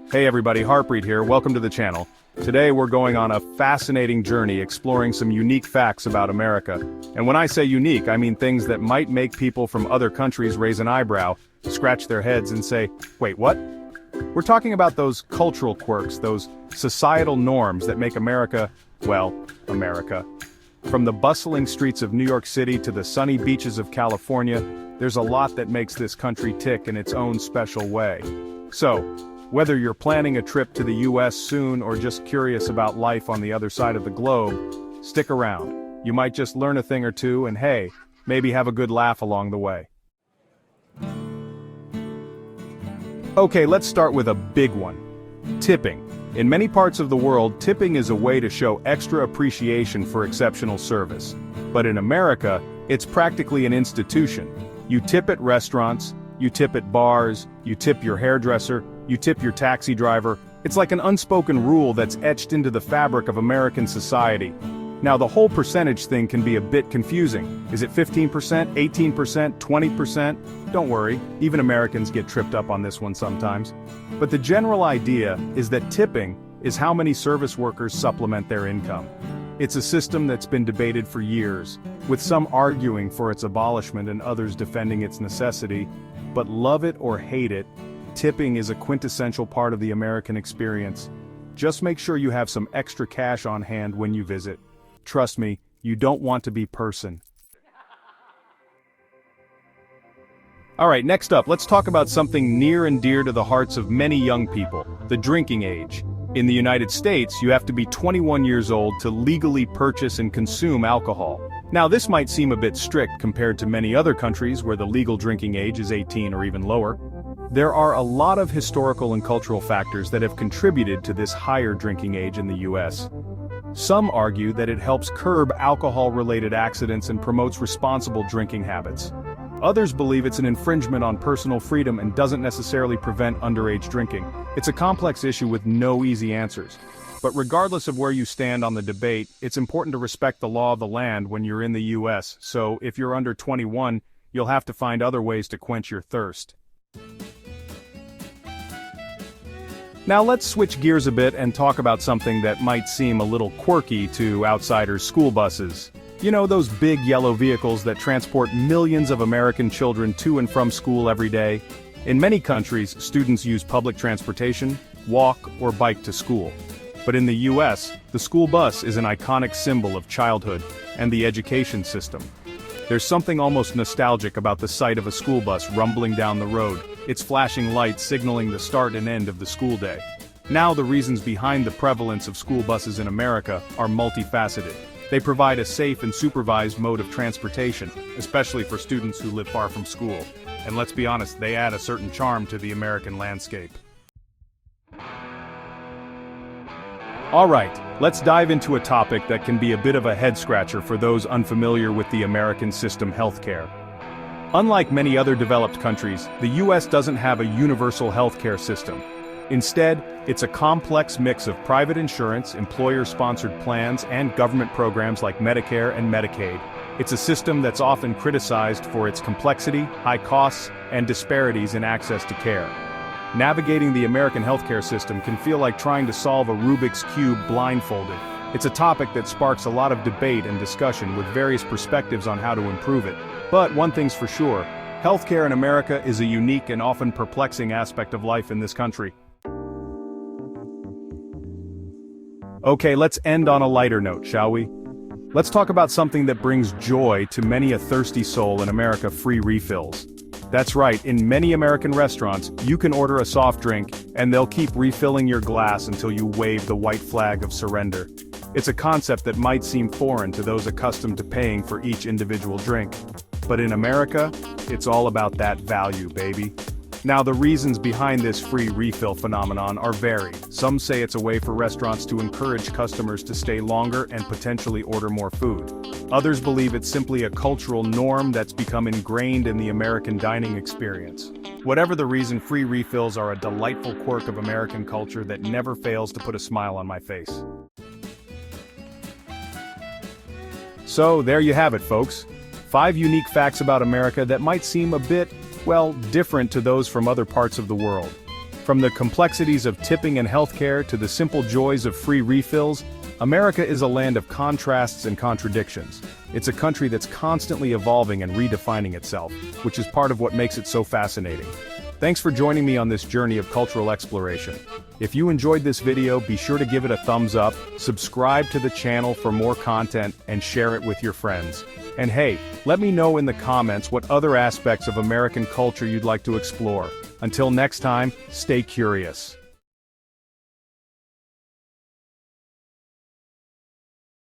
Hey everybody, Harpreet here, welcome to the channel. Today we're going on a fascinating journey exploring some unique facts about America. And when I say unique, I mean things that might make people from other countries raise an eyebrow, scratch their heads and say, wait, what? We're talking about those cultural quirks, those societal norms that make America, well, America. From the bustling streets of New York City to the sunny beaches of California, there's a lot that makes this country tick in its own special way. So, whether you're planning a trip to the US soon or just curious about life on the other side of the globe, stick around. You might just learn a thing or two and hey, maybe have a good laugh along the way. Okay, let's start with a big one. Tipping. In many parts of the world, tipping is a way to show extra appreciation for exceptional service. But in America, it's practically an institution. You tip at restaurants, you tip at bars, you tip your hairdresser, you tip your taxi driver. It's like an unspoken rule that's etched into the fabric of American society. Now the whole percentage thing can be a bit confusing. Is it 15%, 18%, 20%? Don't worry, even Americans get tripped up on this one sometimes. But the general idea is that tipping is how many service workers supplement their income. It's a system that's been debated for years, with some arguing for its abolishment and others defending its necessity. But love it or hate it, tipping is a quintessential part of the American experience. Just make sure you have some extra cash on hand when you visit. Trust me, you don't want to be person. Alright, next up, let's talk about something near and dear to the hearts of many young people, the drinking age. In the United States, you have to be 21 years old to legally purchase and consume alcohol. Now this might seem a bit strict compared to many other countries where the legal drinking age is 18 or even lower. There are a lot of historical and cultural factors that have contributed to this higher drinking age in the US. Some argue that it helps curb alcohol-related accidents and promotes responsible drinking habits. Others believe it's an infringement on personal freedom and doesn't necessarily prevent underage drinking. It's a complex issue with no easy answers. But regardless of where you stand on the debate, it's important to respect the law of the land when you're in the US, so if you're under 21, you'll have to find other ways to quench your thirst. Now let's switch gears a bit and talk about something that might seem a little quirky to outsiders: school buses. You know, those big yellow vehicles that transport millions of American children to and from school every day? In many countries, students use public transportation, walk, or bike to school. But in the US, the school bus is an iconic symbol of childhood and the education system. There's something almost nostalgic about the sight of a school bus rumbling down the road, its flashing lights signaling the start and end of the school day. Now the reasons behind the prevalence of school buses in America are multifaceted. They provide a safe and supervised mode of transportation, especially for students who live far from school. And let's be honest, they add a certain charm to the American landscape. Alright, let's dive into a topic that can be a bit of a head-scratcher for those unfamiliar with the American system: healthcare. Unlike many other developed countries, the US doesn't have a universal healthcare system. Instead, it's a complex mix of private insurance, employer-sponsored plans, and government programs like Medicare and Medicaid. It's a system that's often criticized for its complexity, high costs, and disparities in access to care. Navigating the American healthcare system can feel like trying to solve a Rubik's Cube blindfolded. It's a topic that sparks a lot of debate and discussion with various perspectives on how to improve it. But one thing's for sure, healthcare in America is a unique and often perplexing aspect of life in this country. Okay, let's end on a lighter note, shall we? Let's talk about something that brings joy to many a thirsty soul in America: free refills. That's right, in many American restaurants, you can order a soft drink, and they'll keep refilling your glass until you wave the white flag of surrender. It's a concept that might seem foreign to those accustomed to paying for each individual drink. But in America, it's all about that value, baby. Now the reasons behind this free refill phenomenon are varied. Some say it's a way for restaurants to encourage customers to stay longer and potentially order more food. Others believe it's simply a cultural norm that's become ingrained in the American dining experience. Whatever the reason, free refills are a delightful quirk of American culture that never fails to put a smile on my face. So there you have it, folks. 5 unique facts about America that might seem a bit, well, different to those from other parts of the world. From the complexities of tipping and healthcare to the simple joys of free refills, America is a land of contrasts and contradictions. It's a country that's constantly evolving and redefining itself, which is part of what makes it so fascinating. Thanks for joining me on this journey of cultural exploration. If you enjoyed this video, be sure to give it a thumbs up, subscribe to the channel for more content, and share it with your friends. And hey, let me know in the comments what other aspects of American culture you'd like to explore. Until next time, stay curious.